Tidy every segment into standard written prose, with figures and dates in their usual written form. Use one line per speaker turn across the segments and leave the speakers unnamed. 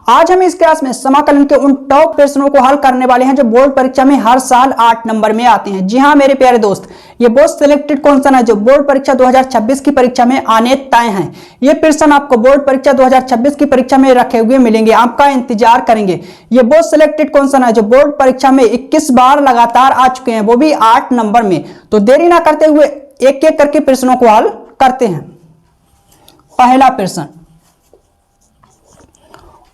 आज हम इस क्लास में समाकलन के उन टॉप प्रश्नों को हल करने वाले हैं जो बोर्ड परीक्षा में हर साल 8 नंबर में आते हैं। जी हाँ मेरे प्यारे दोस्त, ये वो सिलेक्टेड क्वेश्चन है जो बोर्ड परीक्षा 2026 की परीक्षा में आने तय हैं। ये प्रश्न आपको बोर्ड परीक्षा 2026 की परीक्षा में रखे हुए मिलेंगे, आपका इंतजार करेंगे। ये वो सिलेक्टेड क्वेश्चन है जो बोर्ड परीक्षा में 21 बार लगातार आ चुके हैं, वो भी 8 नंबर में। तो देरी ना करते हुए एक एक करके प्रश्नों को हल करते हैं। पहला प्रश्न,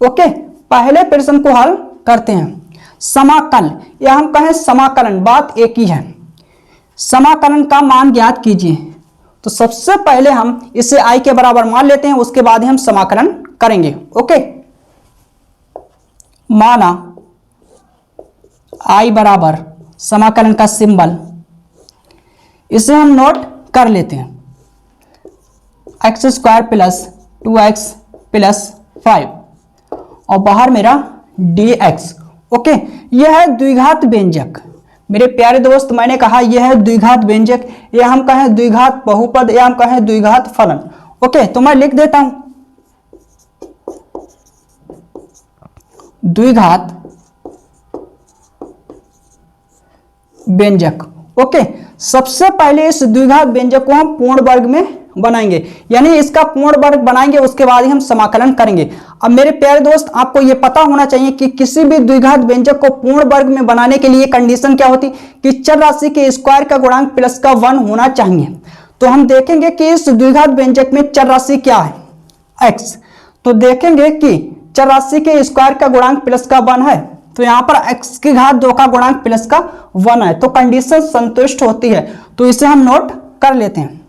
ओके, पहले प्रश्न को हल करते हैं। समाकल या हम कहें समाकलन, बात एक ही है। समाकलन का मान ज्ञात कीजिए। तो सबसे पहले हम इसे i के बराबर मान लेते हैं, उसके बाद ही हम समाकलन करेंगे। ओके, माना i बराबर समाकलन का सिंबल, इसे हम नोट कर लेते हैं। x² प्लस 2x प्लस 5 और बाहर मेरा dx। ओके, यह है द्विघात व्यंजक। मेरे प्यारे दोस्त, मैंने कहा यह है द्विघात व्यंजक, या हम कहें द्विघात बहुपद, या हम कहें द्विघात फलन। ओके, तो मैं लिख देता हूं द्विघात व्यंजक। ओके, सबसे पहले इस द्विघात व्यंजक को हम पूर्ण वर्ग में बनाएंगे, यानी इसका पूर्ण वर्ग बनाएंगे, उसके बाद ही हम समाकलन करेंगे। अब मेरे प्यारे दोस्त, आपको यह पता होना चाहिए कि किसी भी द्विघात व्यंजक को पूर्ण वर्ग में बनाने के लिए कंडीशन क्या होती कि चर राशि के स्क्वायर का गुणांक प्लस का 1 होना चाहिए। तो हम देखेंगे कि इस द्विघात व्यंजक में चर राशि क्या है, x। तो देखेंगे कि चर राशि के स्क्वायर का गुणांक प्लस का 1 है, तो यहां पर x की घात 2 का गुणांक प्लस का 1 है, तो कंडीशन संतुष्ट होती है। तो इसे हम नोट कर लेते हैं।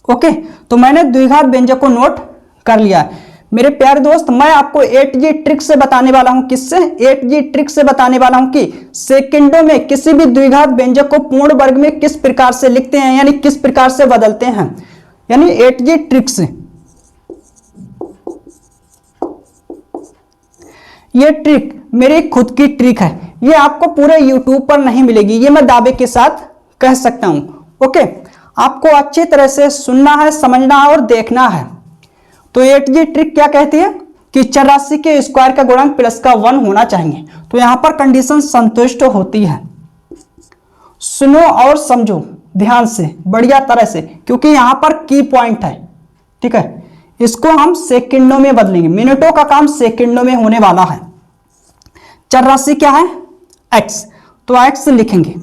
ओके, तो मैंने द्विघात व्यंजक को नोट कर लिया है। मेरे प्यारे दोस्त, मैं आपको 8G ट्रिक से बताने वाला हूं। किससे? 8G ट्रिक से बताने वाला हूं कि सेकंडों में किसी भी द्विघात व्यंजक को पूर्ण वर्ग में किस प्रकार से लिखते हैं, यानी किस प्रकार से बदलते हैं, यानी 8G ट्रिक से। ये ट्रिक मेरी खुद की ट्रिक है, ये आपको पूरे YouTube पर नहीं मिलेगी, ये मैं दावे के साथ कह सकता हूं। ओके, आपको अच्छी तरह से सुनना है, समझना है और देखना है। तो 8G ट्रिक क्या कहती है कि चर राशि के स्क्वायर का गुणांक प्लस का 1 होना चाहिए। तो यहां पर कंडीशन संतुष्ट होती है। सुनो और समझो ध्यान से, बढ़िया तरह से, क्योंकि यहां पर की पॉइंट है। ठीक है, इसको हम सेकंडों में बदलेंगे, मिनटों का काम सेकंडों में होने वाला है। चर राशि क्या है? x, तो x लिखेंगे।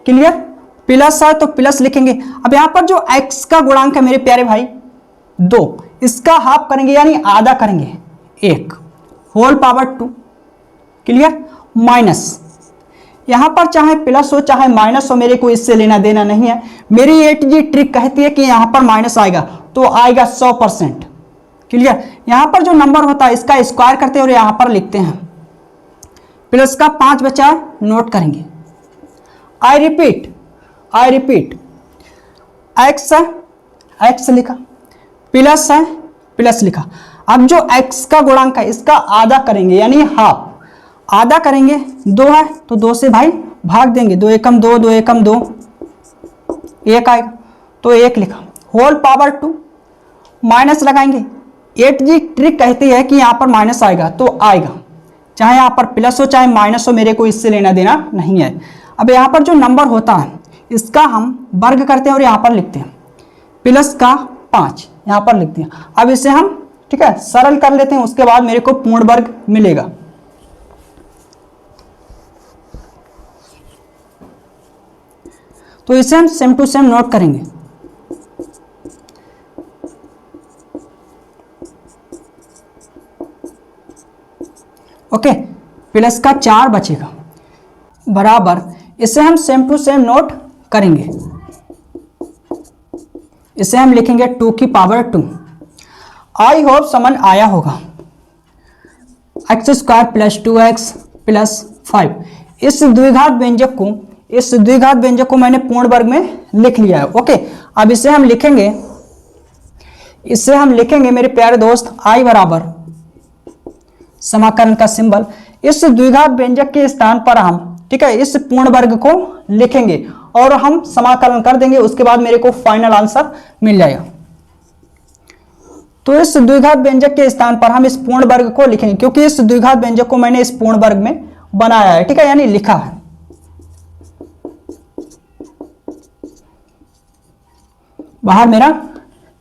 क्लियर? प्लस है तो प्लस लिखेंगे। अब यहां पर जो x का गुणांक है मेरे प्यारे भाई 2, इसका हाफ करेंगे यानी आधा करेंगे, 1 होल पावर 2। क्लियर? माइनस, यहां पर चाहे प्लस हो चाहे माइनस हो, मेरे को इससे लेना देना नहीं है। मेरी 8G ट्रिक कहती है कि यहां पर माइनस आएगा तो आएगा 100%। क्लियर? यहां पर जो नंबर होता है इसका स्क्वायर करते हैं और यहां पर लिखते हैं। प्लस का 5 बचा, नोट करेंगे। आई रिपीट, x है, x लिखा, प्लस है, प्लस लिखा। अब जो x का गुणांक है इसका आधा करेंगे यानी हाफ, आधा करेंगे। 2 है तो 2 से भाई भाग देंगे, 2 एकम 2, 2 एकम 2, 1 आएगा तो 1 लिखा। होल पावर 2, माइनस लगाएंगे। 8G ट्रिक कहती है कि यहां पर माइनस आएगा तो आएगा, चाहे यहां पर प्लस हो चाहे माइनस हो, मेरे को इससे लेना देना नहीं है। अब यहां पर जो नंबर होता है इसका हम वर्ग करते हैं और यहां पर लिखते हैं प्लस का 5, यहां पर लिख दिया। अब इसे हम ठीक है सरल कर लेते हैं, उसके बाद मेरे को पूर्ण वर्ग मिलेगा। तो इसे हम सेम टू सेम नोट करेंगे। ओके, प्लस का 4 बचेगा बराबर, इसे हम सेम टू सेम नोट करेंगे। इसे हम लिखेंगे 2 की पावर 2। आई होप समझ आया होगा। x² प्लस 2x प्लस 5, इस द्विघात व्यंजक को मैंने पूर्ण वर्ग में लिख लिया है। ओके, अब इसे हम लिखेंगे मेरे प्यारे दोस्त i बराबर समाकलन का सिंबल। इस द्विघात व्यंजक के स्थान पर हम ठीक है, इस पूर्ण वर्ग को लिखेंगे और हम समाकलन कर देंगे, उसके बाद मेरे को फाइनल आंसर मिल जाएगा। तो इस द्विघात व्यंजक के स्थान पर हम इस पूर्ण वर्ग को लिखेंगे, क्योंकि इस द्विघात व्यंजक को मैंने इस पूर्ण वर्ग में बनाया है, ठीक है, यानी लिखा है। बाहर मेरा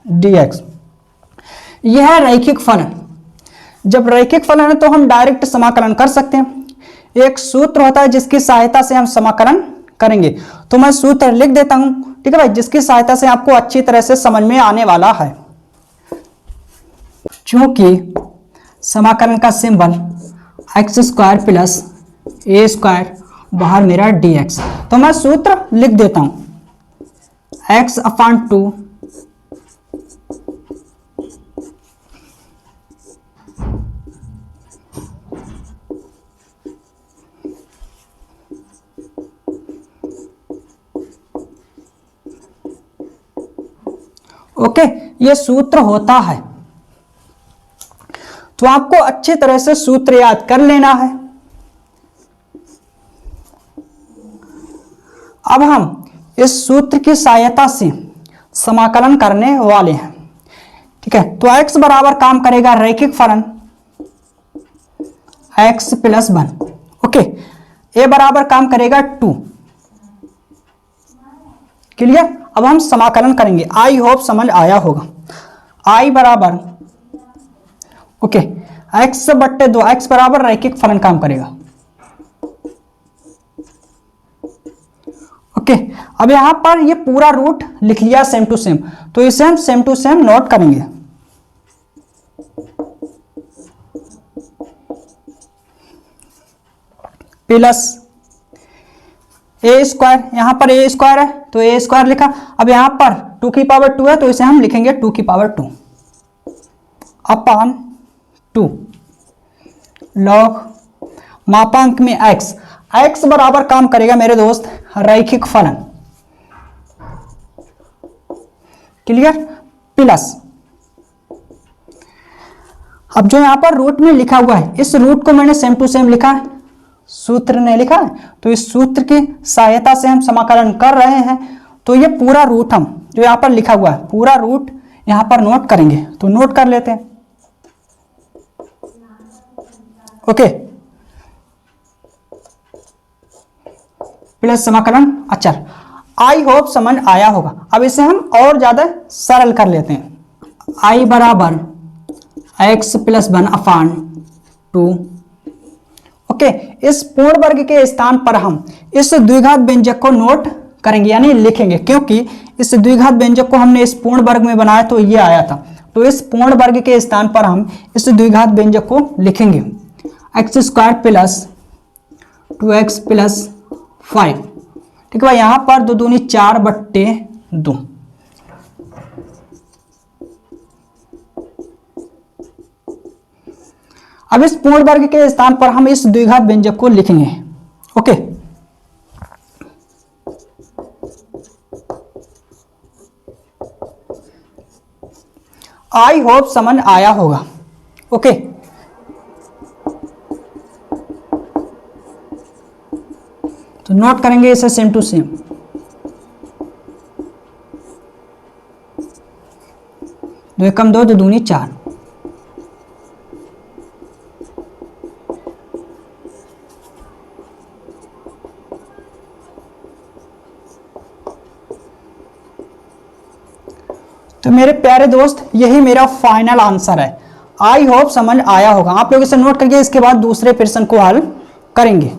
dx। यह है रैखिक फलन। जब रैखिक फलन है तो हम डायरेक्ट समाकलन कर सकते हैं। एक सूत्र होता है जिसकी सहायता से हम समाकलन करेंगे, तो मैं सूत्र लिख देता हूं, ठीक है भाई, जिसकी सहायता से आपको अच्छी तरह से समझ में आने वाला है। चूंकि समाकलन का सिंबल x² प्लस a², बाहर मेरा dx, तो मैं सूत्र लिख देता हूं x/2 ओके, ये सूत्र होता है। तो आपको अच्छी तरह से सूत्र याद कर लेना है। अब हम इस सूत्र की सहायता से समाकलन करने वाले हैं, ठीक है। तो x बराबर काम करेगा रैखिक फलन x + 1, ओके। a बराबर काम करेगा 2, क्लियर। अब हम समाकलन करेंगे, आई होप समझ आया होगा। i बराबर ओके x/2, x बराबर रैखिक फलन काम करेगा, ओके। अब यहां पर ये पूरा रूट लिख लिया सेम टू सेम, तो इसे हम सेम टू सेम नोट करेंगे। प्लस a², यहां पर a² है तो a² लिखा। अब यहां पर 2⁵2 है तो इसे हम लिखेंगे 2⁵2 अपॉन 2 लॉग मापांक में x बराबर काम करेगा मेरे दोस्त रैखिक फलन, क्लियर। प्लस अब जो यहां पर रूट में लिखा हुआ है, इस रूट को मैंने सेम टू सेम लिखा है, सूत्र ने लिखा है, तो इस सूत्र की सहायता से हम समाकलन कर रहे हैं। तो ये पूरा रूट हम जो यहां पर लिखा हुआ है, पूरा रूट यहां पर नोट करेंगे, तो नोट कर लेते हैं, ओके। प्लस समाकलन अचर। आई होप समझ आया होगा। अब इसे हम और ज्यादा सरल कर लेते हैं। आई बराबर x + 1 अपॉन 2, ओके। इस पूर्ण वर्ग के स्थान पर हम इस द्विघात व्यंजक को नोट करेंगे, यानी लिखेंगे, क्योंकि इस द्विघात व्यंजक को हमने इस पूर्ण वर्ग में बनाया तो ये आया था। तो इस पूर्ण वर्ग के स्थान पर हम इस द्विघात व्यंजक को लिखेंगे x² + 2x + 5, ठीक है भाई। यहां पर 2 दूनी 4/2। अब इस पूर्ण वर्ग के स्थान पर हम इस द्विघात व्यंजक को लिखेंगे, ओके। आई होप समझ आया होगा, ओके। तो नोट करेंगे इसे सेम टू सेम। 2 एकम 2, 2 दूनी 4। तो मेरे प्यारे दोस्त यही मेरा फाइनल आंसर है। आई होप समझ आया होगा। आप लोग इसे नोट करके इसके बाद दूसरे प्रश्न को हल करेंगे।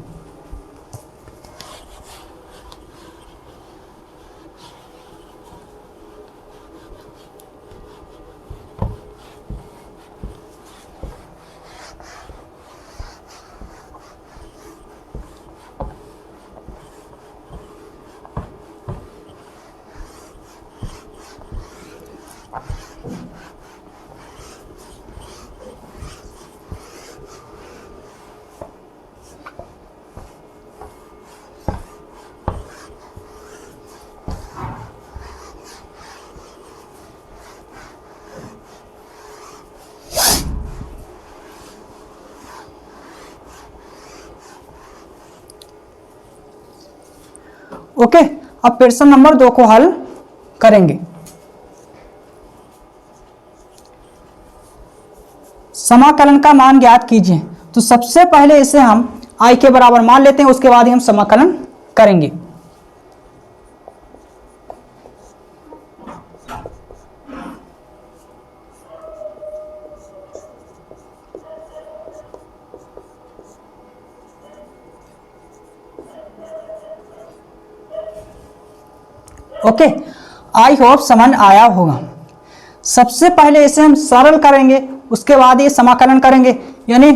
ओके, अब प्रश्न नंबर 2 को हल करेंगे। समाकलन का मान ज्ञात कीजिए। तो सबसे पहले इसे हम i के बराबर मान लेते हैं, उसके बाद ही हम समाकलन करेंगे। ओके, आई होप समझ आया होगा। सबसे पहले इसे हम सरल करेंगे, उसके बाद ये समाकलन करेंगे, यानी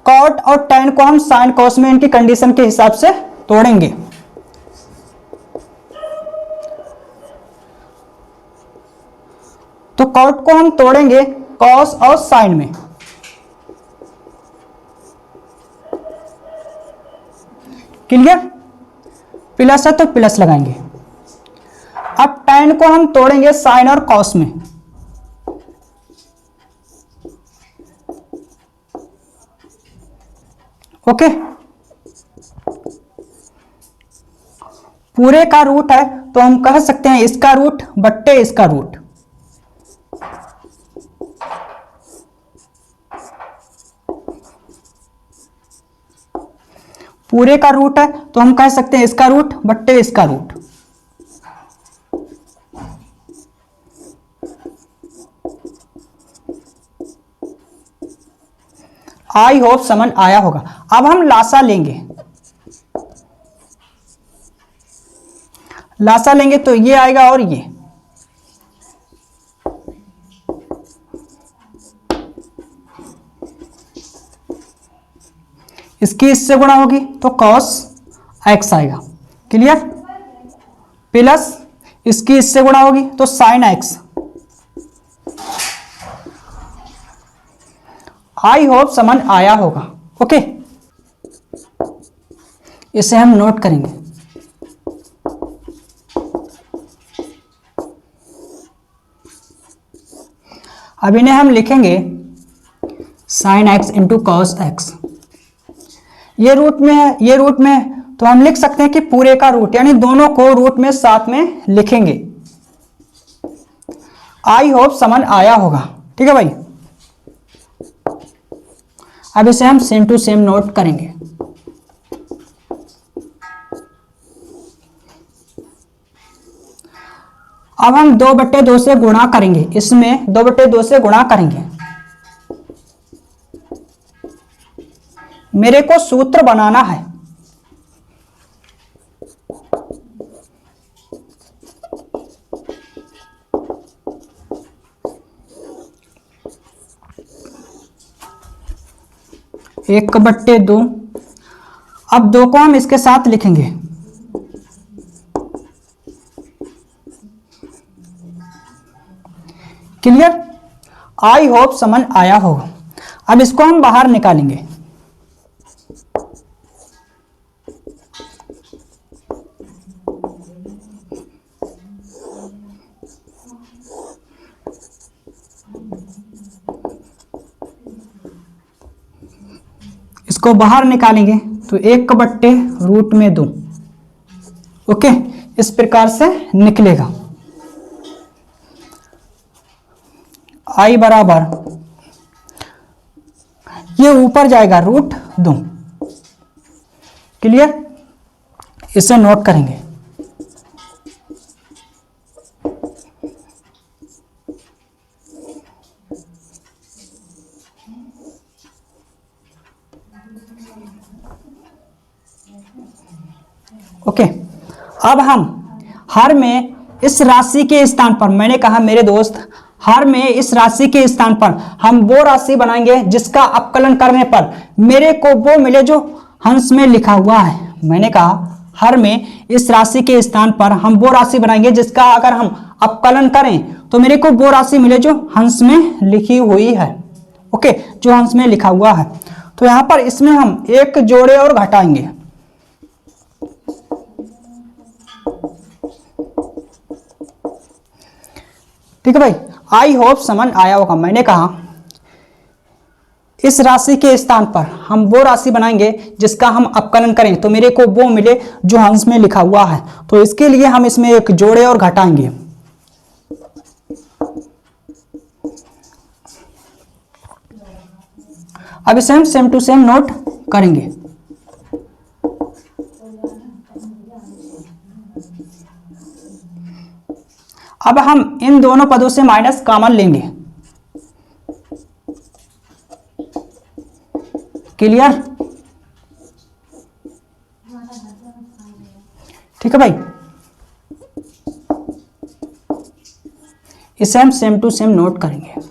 कॉट और टैन को हम साइन कॉस में इनकी कंडीशन के हिसाब से तोड़ेंगे। तो कॉट को हम तोड़ेंगे कॉस और साइन में। क्लियर? प्लस है तो प्लस लगाएंगे। अब टैन को हम तोड़ेंगे साइन और कॉस में। ओके, पूरे का रूट है तो हम कह सकते हैं इसका रूट बट्टे इसका रूट। पूरे का रूट है तो हम कह सकते हैं इसका रूट बट्टे इसका रूट। आई होप समझ आया होगा। अब हम लासा लेंगे। लासा लेंगे तो ये आएगा और ये। इसकी इससे गुणा होगी तो कॉस एक्स आएगा। क्लियर? प्लस इसकी इससे गुणा होगी तो साइन एक्स। आई होप समझ आया होगा। ओके, इसे हम नोट करेंगे। अब इन्हें हम लिखेंगे sine x into cos x. ये रूट में है, ये रूट में है, तो हम लिख सकते हैं कि पूरे का रूट, यानी दोनों को रूट में साथ में लिखेंगे। आई होप समझ आया होगा। ठीक है भाई, अब इसे हम सेम टू सेम नोट करेंगे। अब हम 2/2 से गुणा करेंगे, इसमें 2/2 से गुणा करेंगे। मेरे को सूत्र बनाना है। एक बट्टे 2। अब 2 को हम इसके साथ लिखेंगे। क्लियर? आई होप समझ आया होगा। अब इसको हम बाहर निकालेंगे। इसको बाहर निकालेंगे तो 1/√2। ओके, इस प्रकार से निकलेगा। आई बराबर, ये ऊपर जाएगा √2। क्लियर? इसे नोट करेंगे। ओके, अब हम हर में इस राशि के स्थान पर, मैंने कहा मेरे दोस्त, हर में इस राशि के स्थान पर हम वो राशि बनाएंगे जिसका अपकलन करने पर मेरे को वो मिले जो हंस में लिखा हुआ है। मैंने कहा हर में इस राशि के स्थान पर हम वो राशि बनाएंगे जिसका अगर हम अपकलन करें तो मेरे को वो राशि मिले जो हंस में लिखी हुई है। ओके, जो हंस में लिखा हुआ है। तो यहां पर इसमें हम एक जोड़े और घटाएंगे। ठीक है भाई, आई होप समझ आया होगा। मैंने कहा इस राशि के स्थान पर हम वो राशि बनाएंगे जिसका हम अपकलन करें तो मेरे को वो मिले जो अंश में लिखा हुआ है। तो इसके लिए हम इसमें एक जोड़े और घटाएंगे। अब इसे हम सेम टू सेम नोट करेंगे। अब हम इन दोनों पदों से माइनस कॉमन लेंगे। क्लियर? ठीक है भाई, इसे हम सेम टू सेम नोट करेंगे।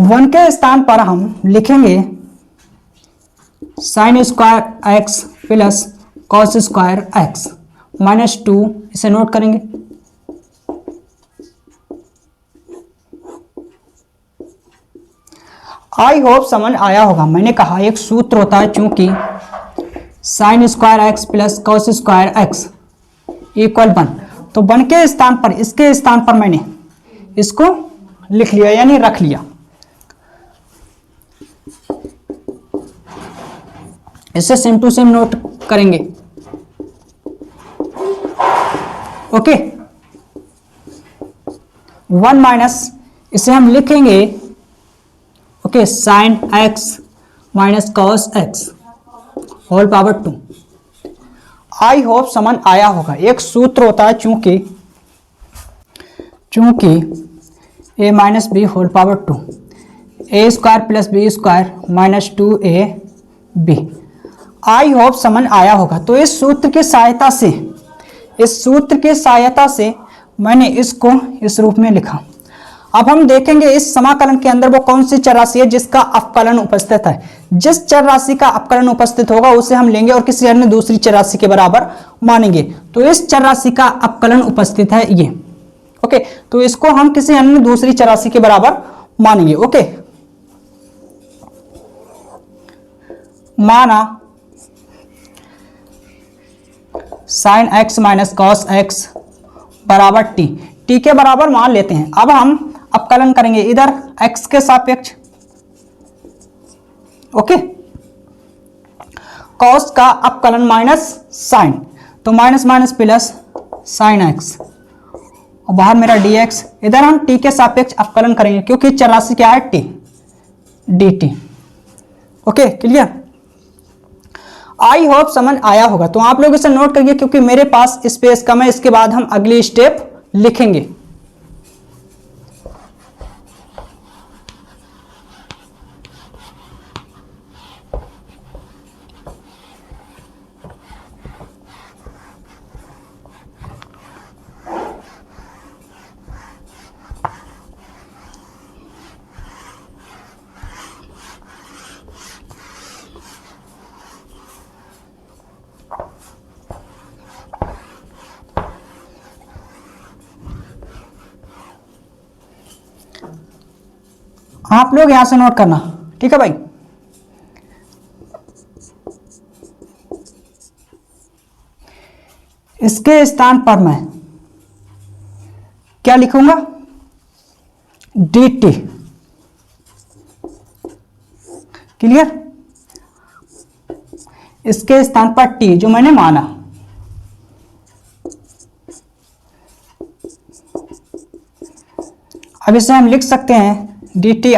वन के स्थान पर हम लिखेंगे sine square x plus cos square x minus 2, इसे नोट करेंगे। आई होप समझ आया होगा। मैंने कहा एक सूत्र होता है, चूंकि sine square x plus cos square x equal 1, तो 1 के स्थान पर इसके स्थान पर मैंने इसको लिख लिया यानी रख लिया। इसे सेम टू सेम नोट करेंगे। ओके, 1 माइनस इसे हम लिखेंगे okay sine X minus cos X whole power 2। I hope समझ आया होगा। एक सूत्र होता है, चूंकि A minus B whole power 2 A square plus B square minus 2a B. I hope समझ आया होगा। तो इस सूत्र की सहायता से मैंने इसको इस रूप में लिखा। अब हम देखेंगे इस समाकलन के अंदर वो कौन सी चर राशि है जिसका अपकलन उपस्थित है। जिस चर राशि का अपकलन उपस्थित होगा उसे हम लेंगे और किसी अन्य दूसरी चर राशि के बराबर मानेंगे। तो इस चर राशि का अपकलन उपस्थित है ये। ओके, तो इसको हम किसी अन्य दूसरी चर राशि के बराबर मानेंगे। ओके, माना sign X minus cos x बराबर टी के बराबर मान लेते हैं। अब हम अपकलन करेंगे इधर x के सापेक्ष। ओके, कॉस का अपकलन माइनस साइन, तो minus minus plus sine x और बाहर मेरा dx। इधर हम t के सापेक्ष अपकलन करेंगे क्योंकि चर राशि क्या है t dt। Okay, clear? आई होप समझ आया होगा। तो आप लोग इसे नोट करिए क्योंकि मेरे पास स्पेस कम है। इसके बाद हम अगली स्टेप लिखेंगे। आप लोग यहां से नोट करना, ठीक है भाई? इसके स्थान पर मैं क्या लिखूंगा? dt। क्लियर? इसके स्थान पर t जो मैंने माना। अब इसे हम लिख सकते हैं dt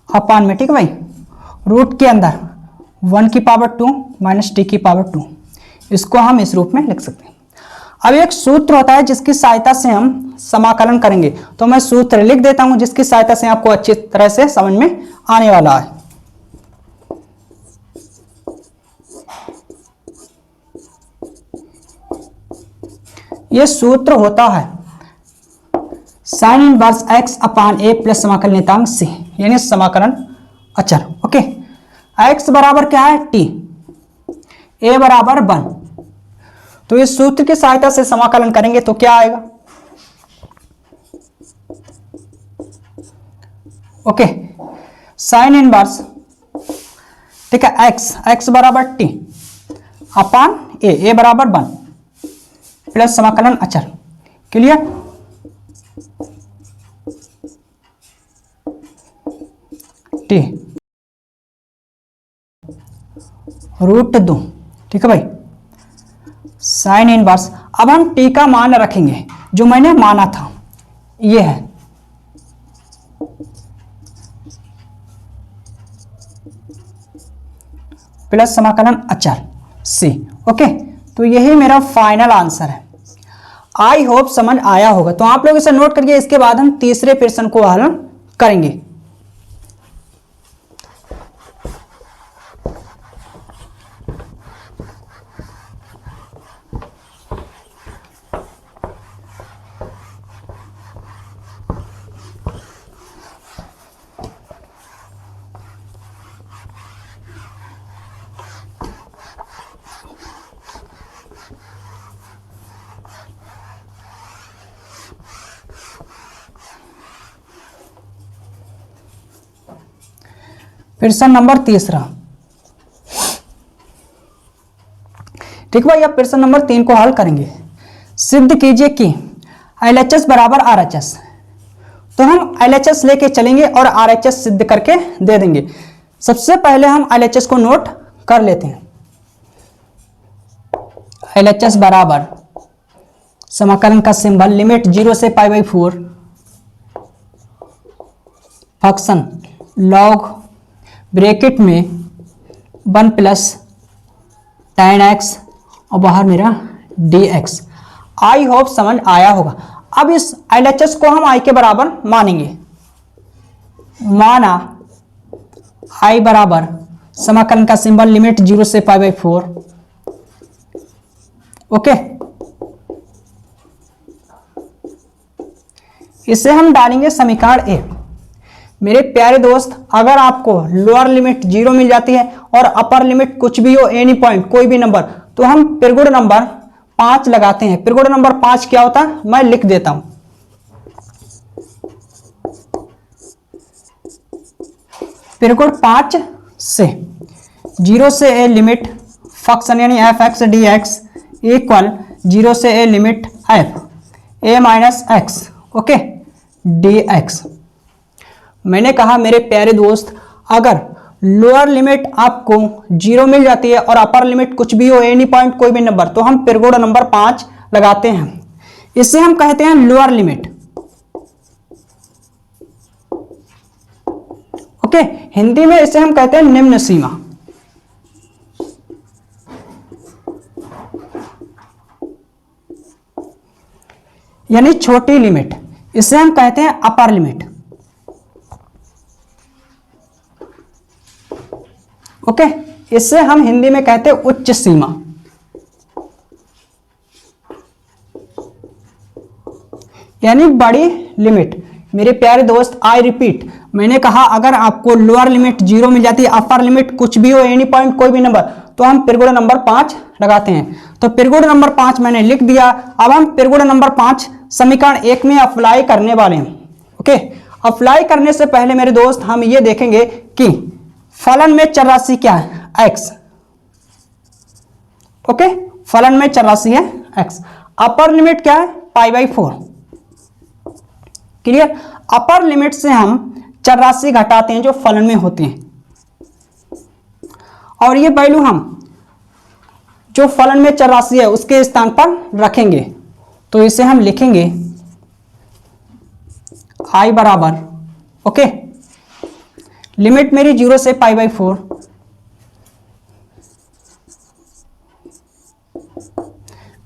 अपान में, ठीक है भाई? रूट के अंदर 1 की पावर 2 माइनस t की पावर 2, इसको हम इस रूप में लिख सकते हैं। अब एक सूत्र होता है जिसकी सहायता से हम समाकलन करेंगे, तो मैं सूत्र लिख देता हूं जिसकी सहायता से आपको अच्छी तरह से समझ में आने वाला है। यह सूत्र होता है sine inverse x upon a plus समाकलन नियतांक c, यानी समाकलन अचर। ओके, x बराबर क्या है? t, a बराबर 1। तो इस सूत्र की सहायता से समाकलन करेंगे तो क्या आएगा? ओके, साइन इनवर्स, ठीक है, x बराबर t अपान a बराबर 1 प्लस समाकलन अचर। क्लियर? टी √2, ठीक है भाई, साइन इनवर्स। अब हम टी का मान रखेंगे जो मैंने माना था, ये है प्लस समाकलन अचर सी। ओके, तो यही मेरा फाइनल आंसर है। आई होप समझ आया होगा। तो आप लोग इसे नोट करिए, इसके बाद हम तीसरे प्रश्न को हल करेंगे। प्रश्न नंबर तीसरा, ठीक भाई। अब प्रश्न नंबर 3 को हल करेंगे। सिद्ध कीजिए कि LHS बराबर RHS। तो हम LHS लेके चलेंगे और RHS सिद्ध करके दे देंगे। सबसे पहले हम LHS को नोट कर लेते हैं। LHS बराबर समाकलन का सिंबल लिमिट 0 से π/4 फंक्शन लॉग ब्रैकेट में 1 प्लस tan x और बाहर मेरा dx। आई होप समझ आया होगा। अब इस LHS को हम I के बराबर मानेंगे। माना I बराबर समाकलन का सिंबल लिमिट 0 से π/4। ओके, इसे हम डालेंगे समीकरण ए। मेरे प्यारे दोस्त, अगर आपको लोअर लिमिट 0 मिल जाती है और अपर लिमिट कुछ भी हो, एनी पॉइंट कोई भी नंबर, तो हम पिरगुण नंबर 5 लगाते हैं। पिरगुण नंबर 5 क्या होता है मैं लिख देता हूं। पिरगुण 5 से 0 से ए लिमिट फंक्शन यानी f(x) dx इक्वल 0 से a limit f a minus x, okay, dx। मैंने कहा मेरे प्यारे दोस्त, अगर लोअर लिमिट आपको 0 मिल जाती है और अपर लिमिट कुछ भी हो, एनी पॉइंट कोई भी नंबर, तो हम पिरगुण नंबर 5 लगाते हैं। इसे हम कहते हैं लोअर लिमिट। ओके, हिंदी में इसे हम कहते हैं निम्न सीमा। यानी छोटी लिमिट। इसे हम कहते हैं अपर लिमिट। ओके, इससे हम हिंदी में कहते हैं उच्च सीमा। यानी बड़ी लिमिट। मेरे प्यारे दोस्त, आई रिपीट, मैंने कहा अगर आपको लोअर लिमिट 0 मिल जाती है, अपर लिमिट कुछ भी हो, एनी पॉइंट कोई भी नंबर, तो हम पिरगुण नंबर 5 लगाते हैं। तो पिरगुण नंबर 5 मैंने लिख दिया। अब हम पिरगुण नंबर 5 समीकरण 1 में अप्लाई करने वाले हैं। ओके, अप्लाई करने से पहले मेरे दोस्त हम ये देखेंगे कि फलन में चर राशि क्या है, x। ओके, फलन में चर राशि है x। अपर लिमिट क्या है, π/4। क्लियर? अपर लिमिट से हम चर राशि घटाते हैं जो फलन में होते हैं, और ये वैल्यू हम जो फलन में चर राशि है उसके स्थान पर रखेंगे। तो इसे हम लिखेंगे I बराबर, ओके, लिमिट मेरी 0 से π/4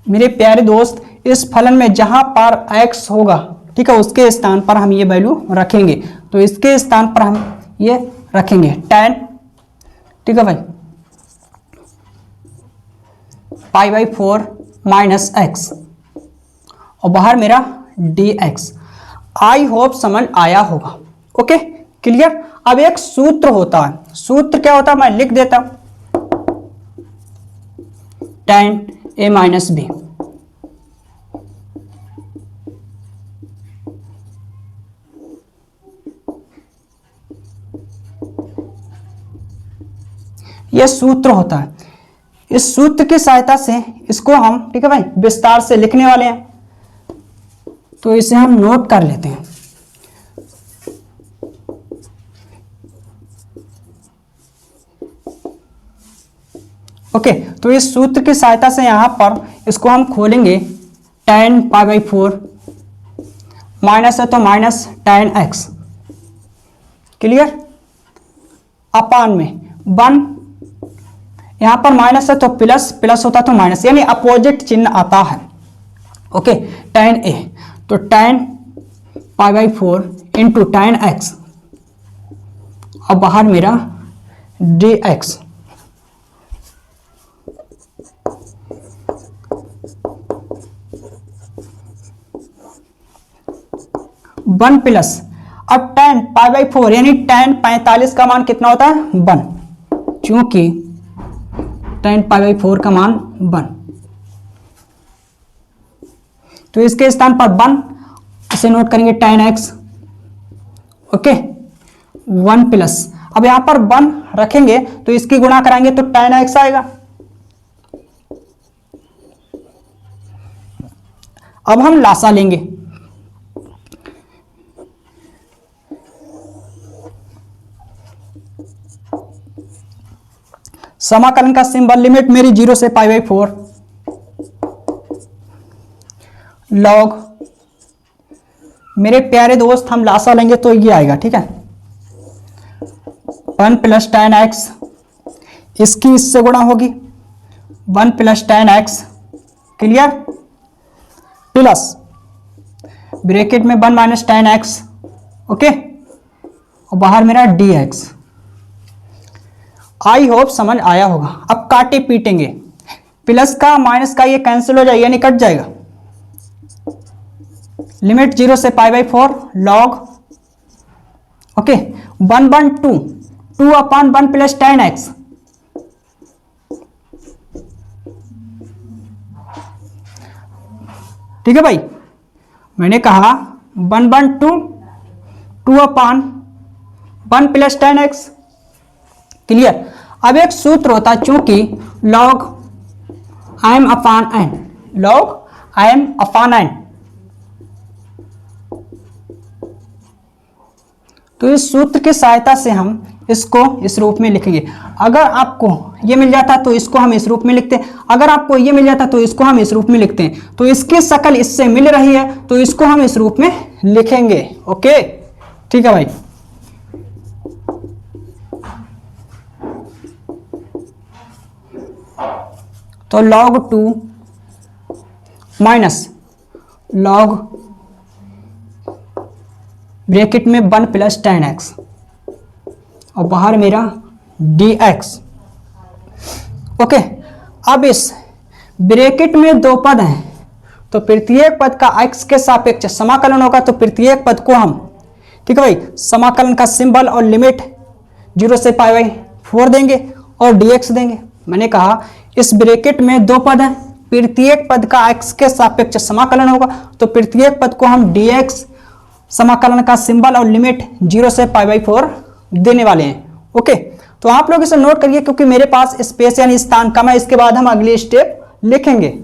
मेरे प्यारे दोस्त, इस फलन में जहां पर x होगा, ठीक है, उसके स्थान पर हम ये वैल्यू रखेंगे। तो इसके स्थान पर हम ये रखेंगे tan, ठीक है भाई, π/4 माइनस x और बाहर मेरा dx। आई होप समझ आया होगा। Okay, clear? अब एक सूत्र होता है। सूत्र क्या होता है मैं लिख देता हूं, tan a माइनस b। यह सूत्र होता है। इस सूत्र की सहायता से इसको हम, ठीक है भाई, विस्तार से लिखने वाले हैं, तो इसे हम नोट कर लेते हैं। ओके, तो इस सूत्र की सहायता से यहां पर इसको हम खोलेंगे, tan π/4 माइनस है तो माइनस tan x, क्लियर, अपान में 1, यहां पर माइनस है तो प्लस, प्लस होता तो माइनस, यानी अपोजिट चिन्ह आता है। ओके, tan a, तो tan π/4 इंटू tan x, और बाहर मेरा dx, वन प्लस, अब tan π/4 यानी tan 45 का मान कितना होता है, 1, क्योंकि tan π/4 का मान 1, तो इसके स्थान पर 1 इसे नोट करेंगे tan x। ओके, 1 प्लस, अब यहां पर 1 रखेंगे तो इसकी गुणा कराएंगे तो tan x आएगा। अब हम लासा लेंगे, समाकलन का सिंबल, लिमिट मेरी 0 से π/4 लॉग, मेरे प्यारे दोस्त हम लासा लेंगे तो ये आएगा, ठीक है, 1 प्लस tan x, इसकी इससे गुणा होगी 1 plus tan x, clear, plus bracket में 1 माइनस tan x, ओके, और बाहर मेरा dx। आई होप समझ आया होगा। अब काटे पीटेंगे, प्लस का माइनस का ये कैंसिल हो जाएगा, यानी कट जाएगा, लिमिट 0 से π/4 लॉग, ओके, 1 1 2, 2 अपान 1 प्लस tan x, ठीक है भाई, मैंने कहा 1 1 2, 2 अपान 1 प्लस tan x, क्लियर। अब एक सूत्र होता है, चूंकि log m अपान n, log m अपान n, तो इस सूत्र की सहायता से हम इसको इस रूप में लिखेंगे। अगर आपको ये मिल जाता तो इसको हम इस रूप में लिखते हैं, अगर आपको ये मिल जाता तो इसको हम इस रूप में लिखते हैं, तो इसकी शकल इससे मिल रही है तो इसको हम इस रूप में लिखेंगे। ओके, ठीक है भाई। तो log 2 माइनस log ब्रैकेट में 1 प्लस tan x, और बाहर मेरा dx। ओके, अब इस ब्रैकेट में दो पद हैं, तो प्रत्येक पद का x के सापेक्ष समाकलन होगा, तो प्रत्येक पद को हम, ठीक है भाई, समाकलन का सिंबल और लिमिट 0 से π/4 देंगे और dx देंगे। मैंने कहा इस ब्रैकेट में दो पद हैं, प्रत्येक पद का x के सापेक्ष समाकलन होगा, तो प्रत्येक पद को हम dx समाकलन का सिंबल और लिमिट 0 से π/4 देने वाले हैं। ओके, तो आप लोग इसे नोट करिए, क्योंकि मेरे पास स्पेस यानी स्थान कम है, इसके बाद हम अगली स्टेप लिखेंगे।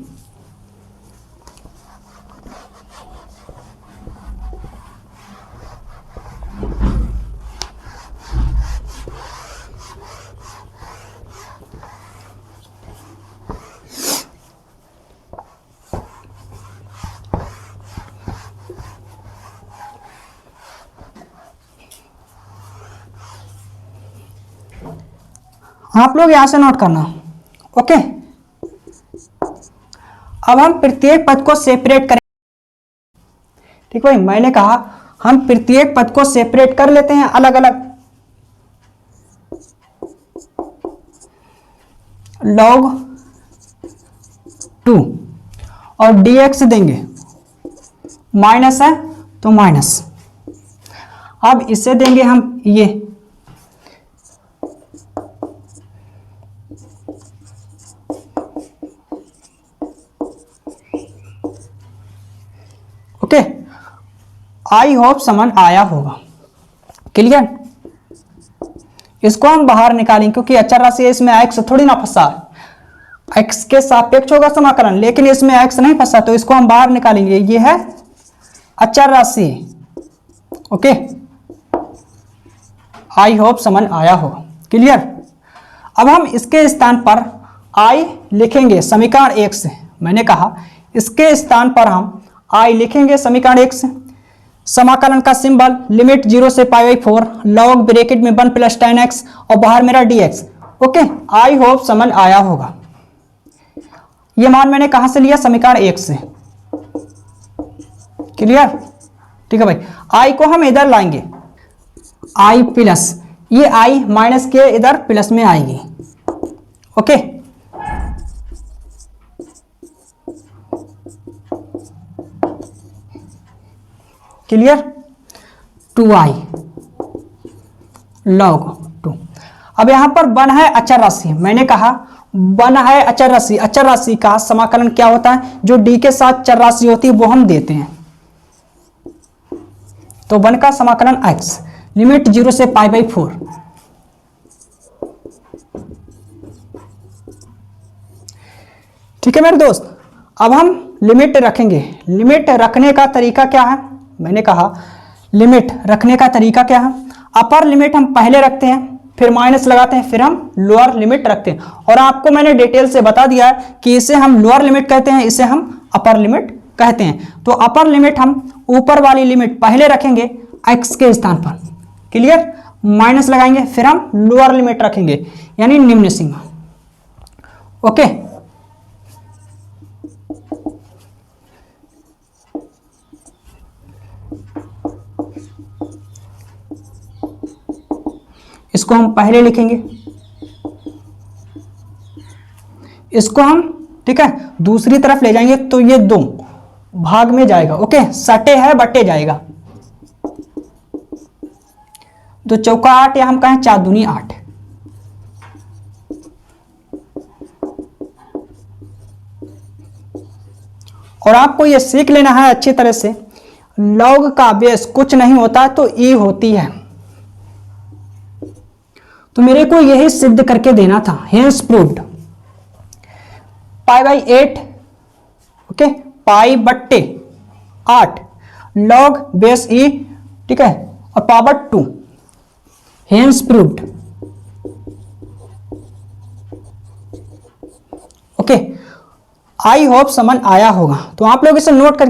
आप लोग यहां से नोट करना। ओके, अब हम प्रत्येक पद को सेपरेट करें। ठीक भाई, मैंने कहा हम प्रत्येक पद को सेपरेट कर लेते हैं अलग अलग। log 2 और dx देंगे, माइनस है तो माइनस। अब इसे देंगे हम ये, ओके, आई होप समझ आया होगा। क्लियर, इसको हम बाहर निकालेंगे क्योंकि अचर राशि है, इसमें x थोड़ी ना फंसा है। x के सापेक्ष होगा समाकलन, लेकिन इसमें x नहीं फंसा तो इसको हम बाहर निकालेंगे। ये है अचर राशि। ओके, आई होप समझ आया हो। क्लियर। अब हम इसके स्थान पर i लिखेंगे समीकरण 1 से। मैंने कहा इसके स्थान पर हम i लिखेंगे समीकरण 1 से। समाकलन का सिंबल लिमिट 0 से π/4 लॉग ब्रैकेट में 1 + tan x और बाहर मेरा dx। ओके, आई होप समझ आया होगा। ये मान मैंने कहां से लिया? समीकरण 1 से। क्लियर। ठीक है भाई, i को हम इधर लाएंगे, i प्लस ये i माइनस के इधर प्लस में आएगी। Okay, clear. 2i log 2। अब यहां पर 1 है अचर राशि। मैंने कहा 1 है अचर राशि। अचर राशि का समाकलन क्या होता है? जो d के साथ चर राशि होती है वो हम देते हैं। तो 1 का समाकलन x लिमिट 0 से π/4। ठीक है मेरे दोस्त, अब हम लिमिट रखेंगे। लिमिट रखने का तरीका क्या है? मैंने कहा लिमिट रखने का तरीका क्या है? अपर लिमिट हम पहले रखते हैं, फिर माइनस लगाते हैं, फिर हम लोअर लिमिट रखते हैं। और आपको मैंने डिटेल से बता दिया है कि इसे हम लोअर लिमिट कहते हैं, इसे हम अपर लिमिट कहते हैं। तो अपर लिमिट हम ऊपर वाली लिमिट पहले रखेंगे x के स्थान पर। क्लियर। माइनस लगाएंगे, फिर हम लोअर लिमिट रखेंगे यानी निम्न सीमा। ओके, इसको हम पहले लिखेंगे, इसको हम ठीक है दूसरी तरफ ले जाएंगे तो ये 2 भाग में जाएगा। ओके, सटे है बटे जाएगा। तो चौका 8 या हम कहें 4 दूनी 8। और आपको ये सीख लेना है अच्छी तरह से, लॉग का बेस कुछ नहीं होता तो ई होती है। तो मेरे को यही सिद्ध करके देना था। Hence proved π/8 okay π/8 log base e, ठीक है, और power 2। Hence proved. Okay, I hope समझ आया होगा। तो आप लोग इसे नोट करके